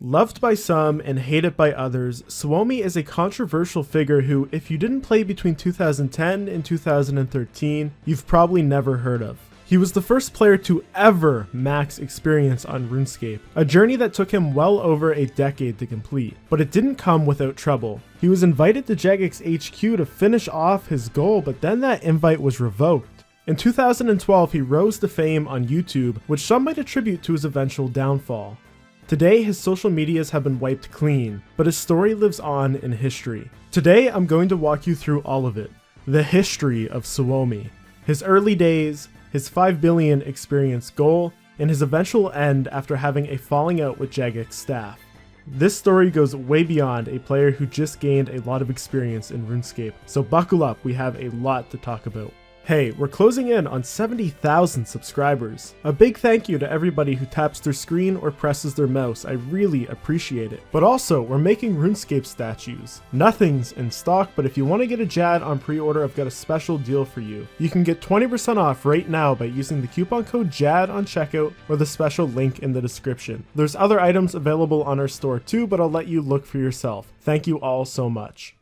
Loved by some and hated by others, SUOMI is a controversial figure who, if you didn't play between 2010 and 2013, you've probably never heard of. He was the first player to ever max experience on RuneScape, a journey that took him well over a decade to complete, but it didn't come without trouble. He was invited to Jagex HQ to finish off his goal, but then that invite was revoked. In 2012, he rose to fame on YouTube, which some might attribute to his eventual downfall. Today, his social medias have been wiped clean, but his story lives on in history. Today, I'm going to walk you through all of it. The history of SUOMI, his early days, his 5 billion experience goal, and his eventual end after having a falling out with Jagex staff. This story goes way beyond a player who just gained a lot of experience in RuneScape, so buckle up, we have a lot to talk about. Hey, we're closing in on 70,000 subscribers. A big thank you to everybody who taps their screen or presses their mouse, I really appreciate it. But also, we're making RuneScape statues. Nothing's in stock, but if you want to get a JAD on pre-order, I've got a special deal for you. You can get 20% off right now by using the coupon code JAD on checkout or the special link in the description. There's other items available on our store too, but I'll let you look for yourself. Thank you all so much.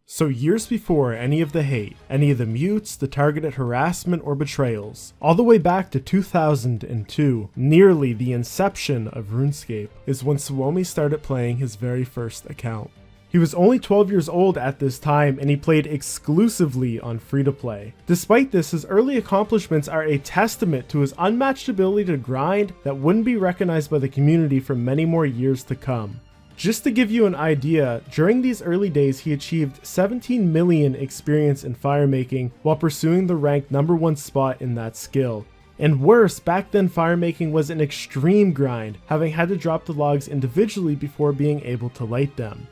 So years before any of the hate, any of the mutes, the targeted harassment or betrayals, all the way back to 2002, nearly the inception of RuneScape, is when SUOMI started playing his very first account. He was only 12 years old at this time and he played exclusively on free-to-play. Despite this, his early accomplishments are a testament to his unmatched ability to grind that wouldn't be recognized by the community for many more years to come. Just to give you an idea, during these early days he achieved 17 million experience in firemaking while pursuing the ranked #1 spot in that skill. And worse, back then firemaking was an extreme grind, having had to drop the logs individually before being able to light them.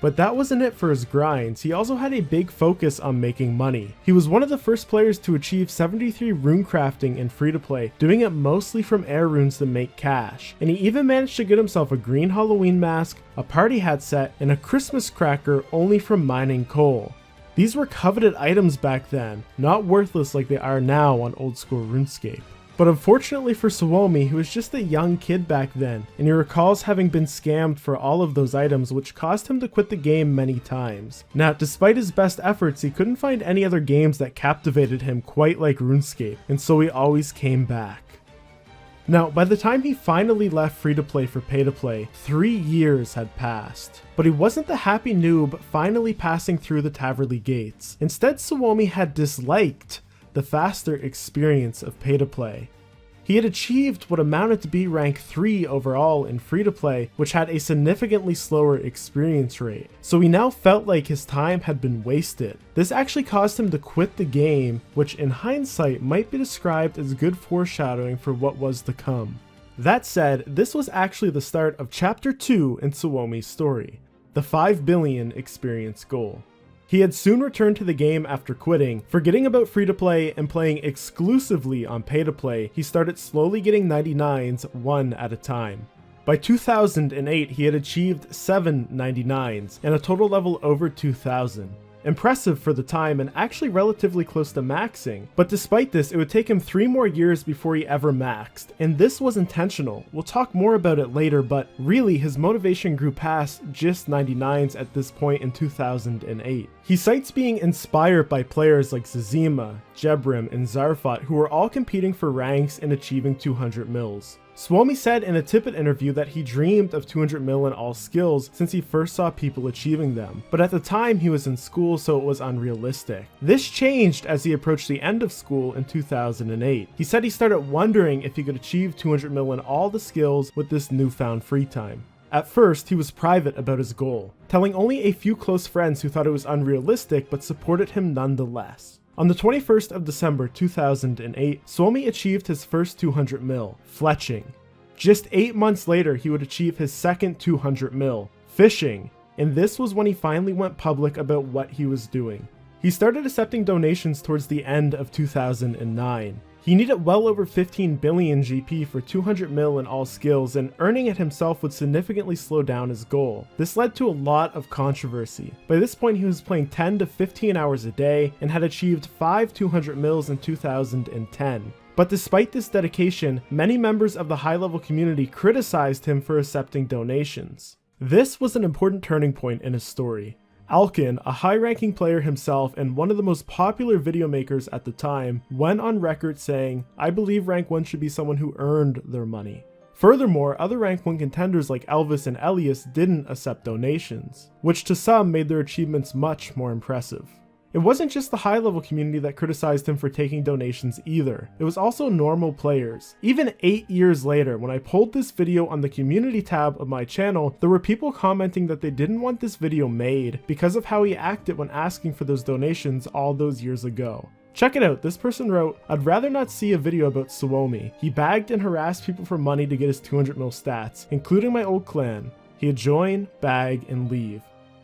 But that wasn't it for his grinds, he also had a big focus on making money. He was one of the first players to achieve 73 rune crafting in free-to-play, doing it mostly from air runes to make cash. And he even managed to get himself a green Halloween mask, a party hat set, and a Christmas cracker only from mining coal. These were coveted items back then, not worthless like they are now on old school RuneScape. But unfortunately for SUOMI, he was just a young kid back then, and he recalls having been scammed for all of those items, which caused him to quit the game many times. Now, despite his best efforts, he couldn't find any other games that captivated him quite like RuneScape, and so he always came back. Now, by the time he finally left free-to-play for pay-to-play, 3 years had passed. But he wasn't the happy noob finally passing through the Taverly gates. Instead, SUOMI had disliked the faster experience of pay-to-play. He had achieved what amounted to be rank 3 overall in free-to-play, which had a significantly slower experience rate. So he now felt like his time had been wasted. This actually caused him to quit the game, which in hindsight might be described as good foreshadowing for what was to come. That said, this was actually the start of chapter 2 in SUOMI's story, the 5 billion experience goal. He had soon returned to the game after quitting. Forgetting about free-to-play and playing exclusively on pay-to-play, he started slowly getting 99s one at a time. By 2008, he had achieved 7 99s and a total level over 2000. Impressive for the time and actually relatively close to maxing, but despite this, it would take him 3 more years before he ever maxed, and this was intentional. We'll talk more about it later, but really his motivation grew past just 99s at this point in 2008. He cites being inspired by players like Zazima, Jebrim, and Zarfot, who were all competing for ranks and achieving 200 mils. SUOMI said in a Tippet interview that he dreamed of 200 mil in all skills since he first saw people achieving them, but at the time he was in school, so it was unrealistic. This changed as he approached the end of school in 2008. He said he started wondering if he could achieve 200 mil in all the skills with this newfound free time. At first, he was private about his goal, telling only a few close friends who thought it was unrealistic but supported him nonetheless. On the 21st of December 2008, SUOMI achieved his first 200 mil, fletching. Just 8 months later, he would achieve his second 200 mil, fishing, and this was when he finally went public about what he was doing. He started accepting donations towards the end of 2009. He needed well over 15 billion GP for 200 mil in all skills, and earning it himself would significantly slow down his goal. This led to a lot of controversy. By this point, he was playing 10 to 15 hours a day and had achieved 5 200 mils in 2010. But despite this dedication, many members of the high-level community criticized him for accepting donations. This was an important turning point in his story. Alkin, a high-ranking player himself and one of the most popular video makers at the time, went on record saying, "I believe rank 1 should be someone who earned their money." Furthermore, other rank 1 contenders like Elvis and Elias didn't accept donations, which to some made their achievements much more impressive. It wasn't just the high-level community that criticized him for taking donations either. It was also normal players. Even 8 years later, when I pulled this video on the community tab of my channel, there were people commenting that they didn't want this video made because of how he acted when asking for those donations all those years ago. Check it out, this person wrote, "I'd rather not see a video about SUOMI. He bagged and harassed people for money to get his 200 mil stats, including my old clan. He'd join, bag, and leave."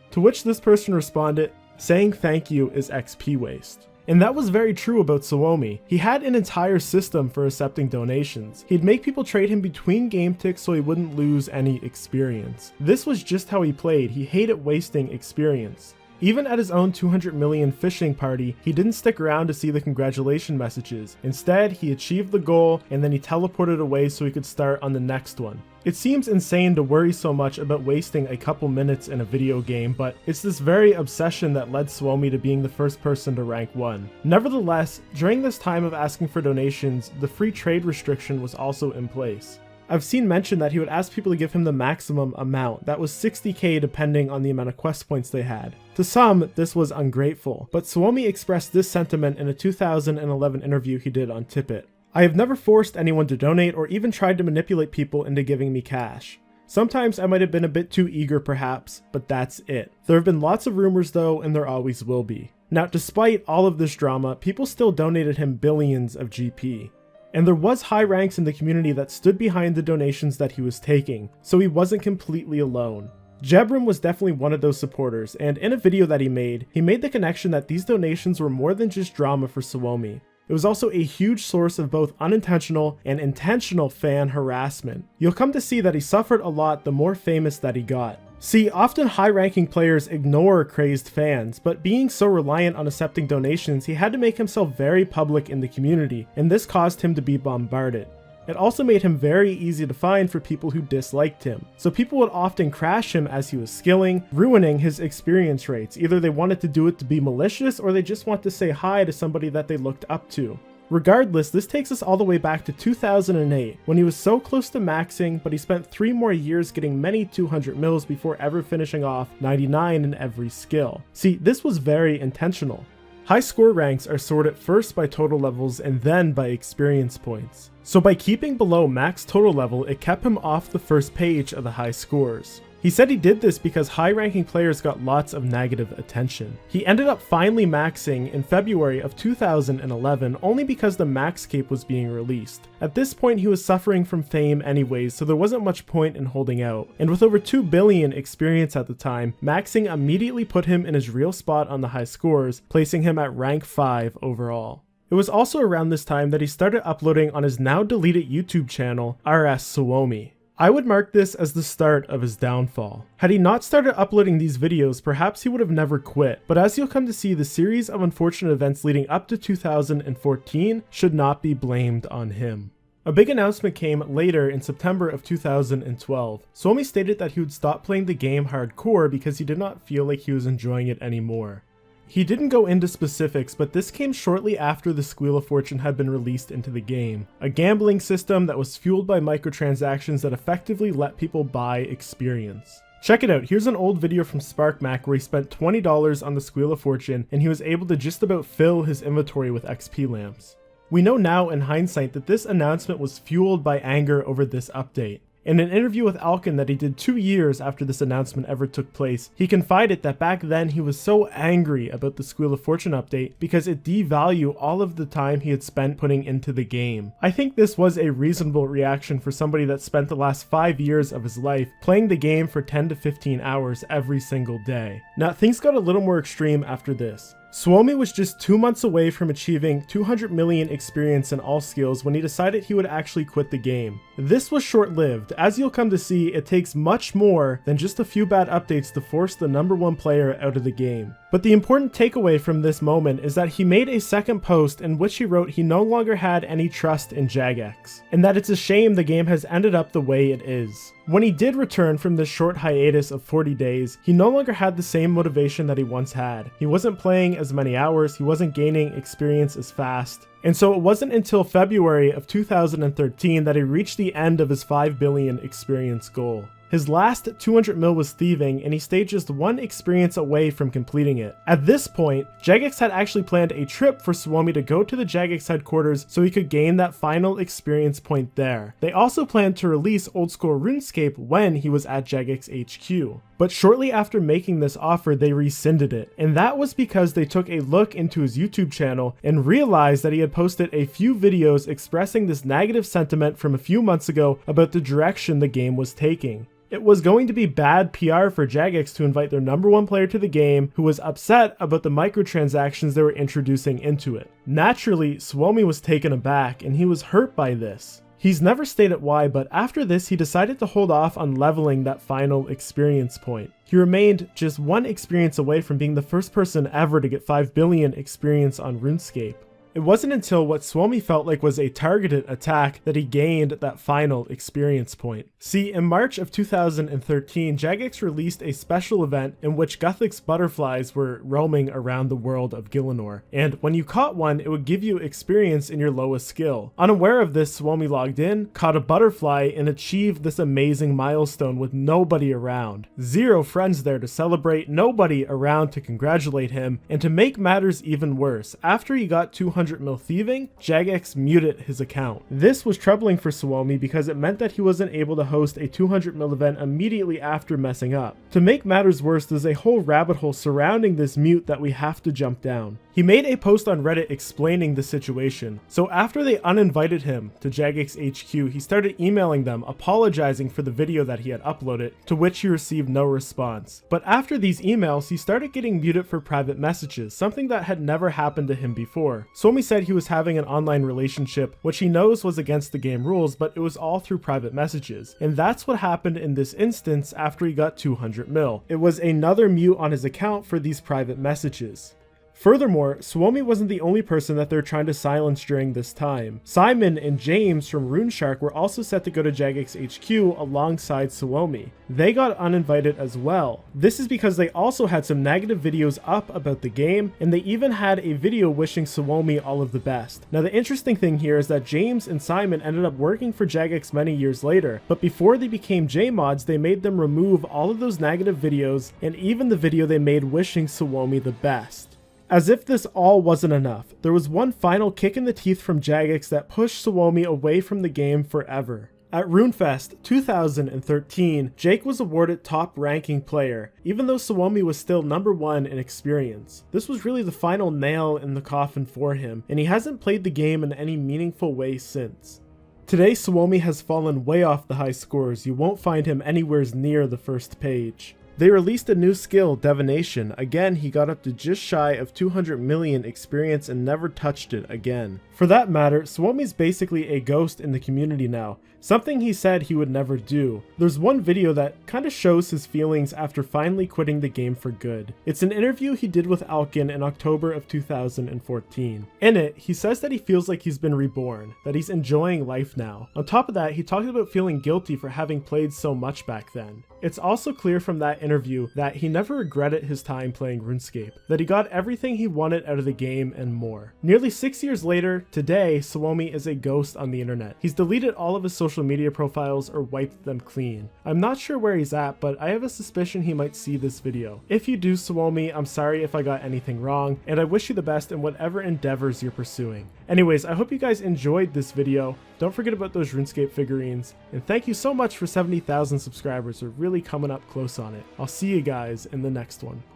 To which this person responded, "Saying thank you is XP waste." And that was very true about SUOMI. He had an entire system for accepting donations. He'd make people trade him between game ticks so he wouldn't lose any experience. This was just how he played. He hated wasting experience. Even at his own 200 million fishing party, he didn't stick around to see the congratulation messages. Instead, he achieved the goal and then he teleported away so he could start on the next one. It seems insane to worry so much about wasting a couple minutes in a video game, but it's this very obsession that led SUOMI to being the first person to rank 1. Nevertheless, during this time of asking for donations, the free trade restriction was also in place. I've seen mention that he would ask people to give him the maximum amount, that was 60k depending on the amount of quest points they had. To some, this was ungrateful, but SUOMI expressed this sentiment in a 2011 interview he did on Tippett. "I have never forced anyone to donate or even tried to manipulate people into giving me cash. Sometimes I might have been a bit too eager perhaps, but that's it. There have been lots of rumors though, and there always will be." Now, despite all of this drama, people still donated him billions of GP. And there was high ranks in the community that stood behind the donations that he was taking, so he wasn't completely alone. Jebrim was definitely one of those supporters, and in a video that he made the connection that these donations were more than just drama for SUOMI. It was also a huge source of both unintentional and intentional fan harassment. You'll come to see that he suffered a lot the more famous that he got. See, often high-ranking players ignore crazed fans, but being so reliant on accepting donations, he had to make himself very public in the community, and this caused him to be bombarded. It also made him very easy to find for people who disliked him, so people would often crash him as he was skilling, ruining his experience rates. Either they wanted to do it to be malicious, or they just want to say hi to somebody that they looked up to. Regardless, this takes us all the way back to 2008, when he was so close to maxing, but he spent 3 more years getting many 200 mils before ever finishing off 99 in every skill. See, this was very intentional. High score ranks are sorted first by total levels and then by experience points. So by keeping below max total level, it kept him off the first page of the high scores. He said he did this because high-ranking players got lots of negative attention. He ended up finally maxing in February of 2011 only because the max cape was being released. At this point he was suffering from fame anyways, so there wasn't much point in holding out. And with over 2 billion experience at the time, maxing immediately put him in his real spot on the high scores, placing him at rank 5 overall. It was also around this time that he started uploading on his now deleted YouTube channel, RS SUOMI. I would mark this as the start of his downfall. Had he not started uploading these videos, perhaps he would have never quit, but as you'll come to see, the series of unfortunate events leading up to 2014 should not be blamed on him. A big announcement came later in September of 2012. SUOMI stated that he would stop playing the game hardcore because he did not feel like he was enjoying it anymore. He didn't go into specifics, but this came shortly after the Squeal of Fortune had been released into the game, a gambling system that was fueled by microtransactions that effectively let people buy experience. Check it out, here's an old video from SparkMac where he spent $20 on the Squeal of Fortune and he was able to just about fill his inventory with XP lamps. We know now in hindsight that this announcement was fueled by anger over this update. In an interview with Alkin that he did 2 years after this announcement ever took place, he confided that back then he was so angry about the Squeal of Fortune update because it devalued all of the time he had spent putting into the game. I think this was a reasonable reaction for somebody that spent the last 5 years of his life playing the game for 10 to 15 hours every single day. Now things got a little more extreme after this. SUOMI was just 2 months away from achieving 200 million experience in all skills when he decided he would actually quit the game. This was short-lived. As you'll come to see, it takes much more than just a few bad updates to force the #1 player out of the game. But the important takeaway from this moment is that he made a second post in which he wrote he no longer had any trust in Jagex, and that it's a shame the game has ended up the way it is. When he did return from this short hiatus of 40 days, he no longer had the same motivation that he once had. He wasn't playing as many hours, he wasn't gaining experience as fast. And so it wasn't until February of 2013 that he reached the end of his 5 billion experience goal. His last 200 mil was thieving, and he stayed just 1 experience away from completing it. At this point, Jagex had actually planned a trip for SUOMI to go to the Jagex headquarters so he could gain that final experience point there. They also planned to release old school RuneScape when he was at Jagex HQ. But shortly after making this offer, they rescinded it, and that was because they took a look into his YouTube channel and realized that he had posted a few videos expressing this negative sentiment from a few months ago about the direction the game was taking. It was going to be bad PR for Jagex to invite their #1 player to the game who was upset about the microtransactions they were introducing into it. Naturally, SUOMI was taken aback and he was hurt by this. He's never stated why, but after this he decided to hold off on leveling that final experience point. He remained just 1 experience away from being the first person ever to get 5 billion experience on RuneScape. It wasn't until what SUOMI felt like was a targeted attack that he gained that final experience point. See, in March of 2013, Jagex released a special event in which Guthix butterflies were roaming around the world of Gielinor, and when you caught one, it would give you experience in your lowest skill. Unaware of this, SUOMI logged in, caught a butterfly, and achieved this amazing milestone with nobody around. 0 friends there to celebrate, nobody around to congratulate him, and to make matters even worse, after he got 200 mil thieving, Jagex muted his account. This was troubling for SUOMI because it meant that he wasn't able to host a 200 mil event immediately after messing up. To make matters worse, there's a whole rabbit hole surrounding this mute that we have to jump down. He made a post on Reddit explaining the situation. So after they uninvited him to Jagex HQ, he started emailing them apologizing for the video that he had uploaded, to which he received no response. But after these emails, he started getting muted for private messages, something that had never happened to him before. SUOMI said he was having an online relationship, which he knows was against the game rules, but it was all through private messages. And that's what happened in this instance after he got 200 mil. It was another mute on his account for these private messages. Furthermore, SUOMI wasn't the only person that they're trying to silence during this time. Simon and James from RuneShark were also set to go to Jagex HQ alongside SUOMI. They got uninvited as well. This is because they also had some negative videos up about the game, and they even had a video wishing SUOMI all of the best. Now the interesting thing here is that James and Simon ended up working for Jagex many years later, but before they became J-mods, they made them remove all of those negative videos and even the video they made wishing SUOMI the best. As if this all wasn't enough, there was one final kick in the teeth from Jagex that pushed SUOMI away from the game forever. At RuneFest 2013, Jake was awarded top ranking player, even though SUOMI was still #1 in experience. This was really the final nail in the coffin for him, and he hasn't played the game in any meaningful way since. Today, SUOMI has fallen way off the high scores. You won't find him anywhere near the first page. They released a new skill, Divination. Again, he got up to just shy of 200 million experience and never touched it again. For that matter, SUOMI's basically a ghost in the community now, something he said he would never do. There's one video that kinda shows his feelings after finally quitting the game for good. It's an interview he did with Alkin in October of 2014. In it, he says that he feels like he's been reborn, that he's enjoying life now. On top of that, he talks about feeling guilty for having played so much back then. It's also clear from that interview that he never regretted his time playing RuneScape, that he got everything he wanted out of the game and more. Nearly 6 years later, today, SUOMI is a ghost on the internet. He's deleted all of his social media profiles or wiped them clean. I'm not sure where he's at, but I have a suspicion he might see this video. If you do, SUOMI, I'm sorry if I got anything wrong, and I wish you the best in whatever endeavors you're pursuing. Anyways, I hope you guys enjoyed this video. Don't forget about those RuneScape figurines, and thank you so much for 70,000 subscribers. We're really coming up close on it. I'll see you guys in the next one.